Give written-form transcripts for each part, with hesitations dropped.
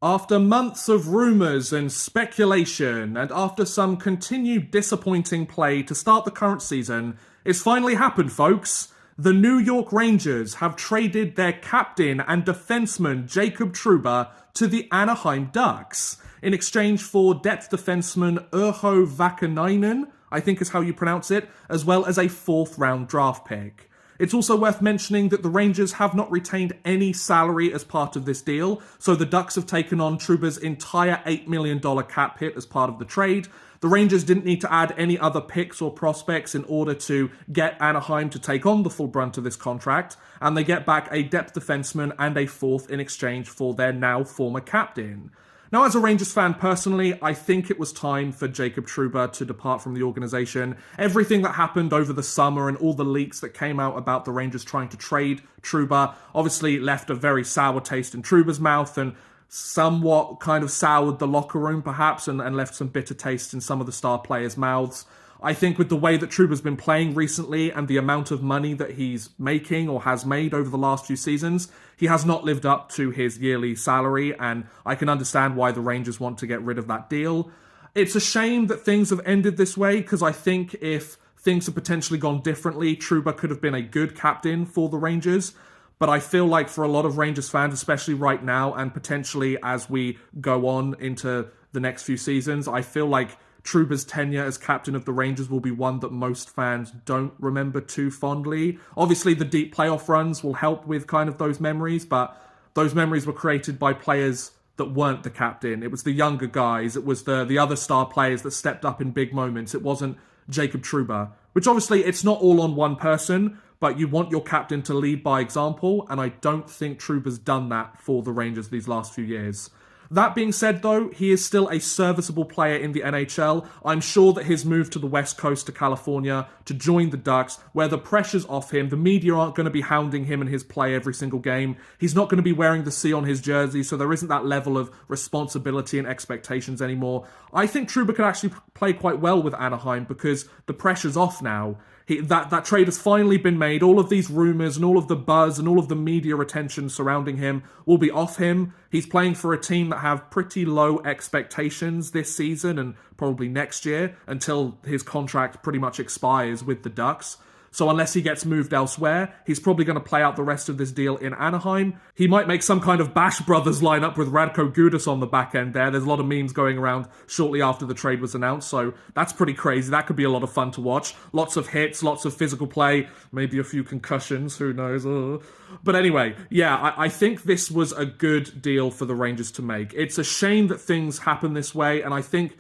After months of rumours and speculation, and after some continued disappointing play to start the current season, it's finally happened, folks. The New York Rangers have traded their captain and defenseman Jacob Trouba to the Anaheim Ducks in exchange for depth defenseman Urho Vakanainen, I think is how you pronounce it, as well as a 4th round draft pick. It's also worth mentioning that the Rangers have not retained any salary as part of this deal, so the Ducks have taken on Trouba's entire $8 million cap hit as part of the trade. The Rangers didn't need to add any other picks or prospects in order to get Anaheim to take on the full brunt of this contract, and they get back a depth defenseman and a 4th in exchange for their now former captain. Now, as a Rangers fan personally, I think it was time for Jacob Trouba to depart from the organisation. Everything that happened over the summer and all the leaks that came out about the Rangers trying to trade Trouba obviously left a very sour taste in Trouba's mouth and somewhat kind of soured the locker room perhaps and left some bitter taste in some of the star players' mouths. I think with the way that Trouba's been playing recently and the amount of money that he's making or has made over the last few seasons, he has not lived up to his yearly salary, and I can understand why the Rangers want to get rid of that deal. It's a shame that things have ended this way, because I think if things had potentially gone differently, Trouba could have been a good captain for the Rangers. But I feel like for a lot of Rangers fans, especially right now and potentially as we go on into the next few seasons, I feel like Trouba's tenure as captain of the Rangers will be one that most fans don't remember too fondly. Obviously, the deep playoff runs will help with kind of those memories, but those memories were created by players that weren't the captain. It was the younger guys. It was the other star players that stepped up in big moments. It wasn't Jacob Trouba, which obviously it's not all on one person, but you want your captain to lead by example, and I don't think Trouba's done that for the Rangers these last few years. That being said, though, he is still a serviceable player in the NHL. I'm sure that his move to the West Coast to California to join the Ducks, where the pressure's off him, the media aren't going to be hounding him and his play every single game. He's not going to be wearing the C on his jersey, so there isn't that level of responsibility and expectations anymore. I think Trouba could actually play quite well with Anaheim because the pressure's off now. That trade has finally been made. All of these rumours and all of the buzz and all of the media attention surrounding him will be off him. He's playing for a team that have pretty low expectations this season and probably next year until his contract pretty much expires with the Ducks. So unless he gets moved elsewhere, he's probably going to play out the rest of this deal in Anaheim. He might make some kind of Bash Brothers lineup with Radko Gudas on the back end there. There's a lot of memes going around shortly after the trade was announced, so that's pretty crazy. That could be a lot of fun to watch. Lots of hits, lots of physical play, maybe a few concussions, who knows. But anyway, yeah, I think this was a good deal for the Rangers to make. It's a shame that things happen this way, and I think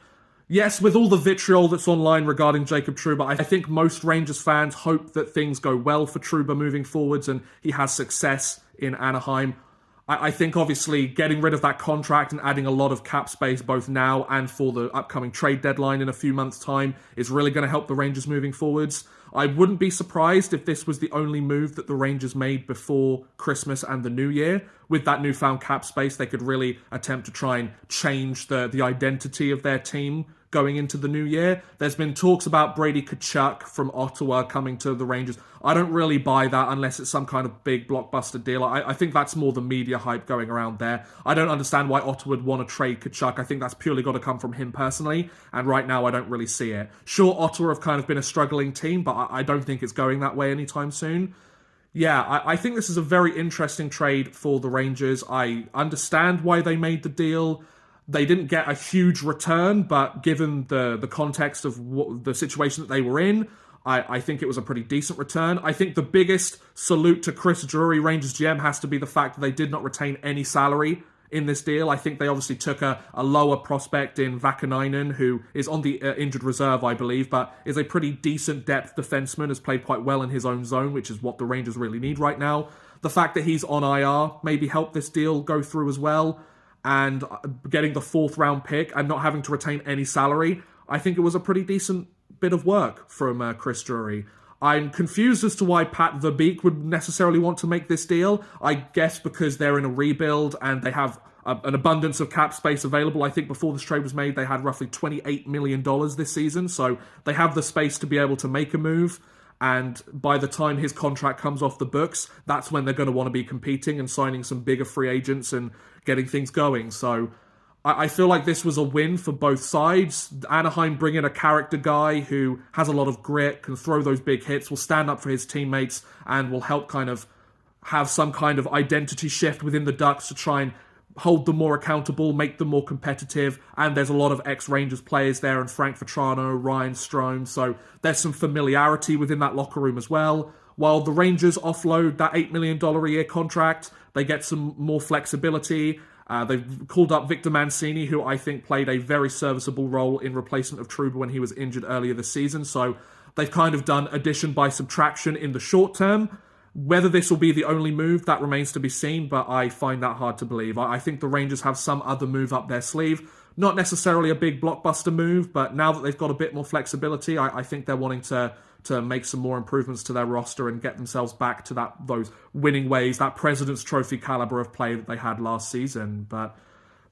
yes, with all the vitriol that's online regarding Jacob Trouba, I think most Rangers fans hope that things go well for Trouba moving forwards and he has success in Anaheim. I think obviously getting rid of that contract and adding a lot of cap space both now and for the upcoming trade deadline in a few months' time is really going to help the Rangers moving forwards. I wouldn't be surprised if this was the only move that the Rangers made before Christmas and the New Year. With that newfound cap space, they could really attempt to try and change the identity of their team going into the new year. There's been talks about Brady Tkachuk from Ottawa coming to the Rangers. I don't really buy that unless it's some kind of big blockbuster deal. I think that's more the media hype going around there. I don't understand why Ottawa would want to trade Tkachuk. I think that's purely got to come from him personally, and right now I don't really see it. Sure, Ottawa have kind of been a struggling team, but I don't think it's going that way anytime soon. Yeah, I think this is a very interesting trade for the Rangers. I understand why they made the deal. They didn't get a huge return, but given the context of the situation that they were in, I think it was a pretty decent return. I think the biggest salute to Chris Drury, Rangers GM, has to be the fact that they did not retain any salary in this deal. I think they obviously took a lower prospect in Vakanainen, who is on the injured reserve, I believe, but is a pretty decent depth defenseman, has played quite well in his own zone, which is what the Rangers really need right now. The fact that he's on IR maybe helped this deal go through as well. And getting the 4th round pick and not having to retain any salary, I think it was a pretty decent bit of work from Chris Drury. I'm confused as to why Pat Verbeek would necessarily want to make this deal. I guess because they're in a rebuild and they have an abundance of cap space available. I think before this trade was made, they had roughly $28 million this season, so they have the space to be able to make a move. And by the time his contract comes off the books, that's when they're going to want to be competing and signing some bigger free agents and getting things going. So I feel like this was a win for both sides. Anaheim bring in a character guy who has a lot of grit, can throw those big hits, will stand up for his teammates, and will help kind of have some kind of identity shift within the Ducks to try and hold them more accountable, make them more competitive. And there's a lot of ex-Rangers players there, and Frank Vetrano, Ryan Strome, so there's some familiarity within that locker room as well. While the Rangers offload that $8 million a year contract, they get some more flexibility. They've called up Victor Mancini, who I think played a very serviceable role in replacement of Trouba when he was injured earlier this season. So they've kind of done addition by subtraction in the short term. Whether this will be the only move, that remains to be seen, but I find that hard to believe. I think the Rangers have some other move up their sleeve. Not necessarily a big blockbuster move, but now that they've got a bit more flexibility, I think they're wanting to make some more improvements to their roster and get themselves back to those winning ways, that President's Trophy caliber of play that they had last season. But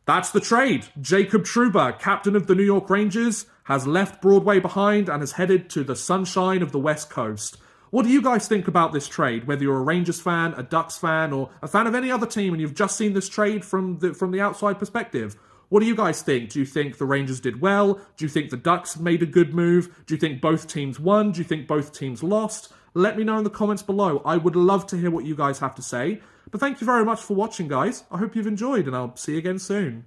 that's the trade. Jacob Trouba, captain of the New York Rangers, has left Broadway behind and has headed to the sunshine of the West Coast. What do you guys think about this trade? Whether you're a Rangers fan, a Ducks fan, or a fan of any other team and you've just seen this trade from the outside perspective, what do you guys think? Do you think the Rangers did well? Do you think the Ducks made a good move? Do you think both teams won? Do you think both teams lost? Let me know in the comments below. I would love to hear what you guys have to say. But thank you very much for watching, guys. I hope you've enjoyed, and I'll see you again soon.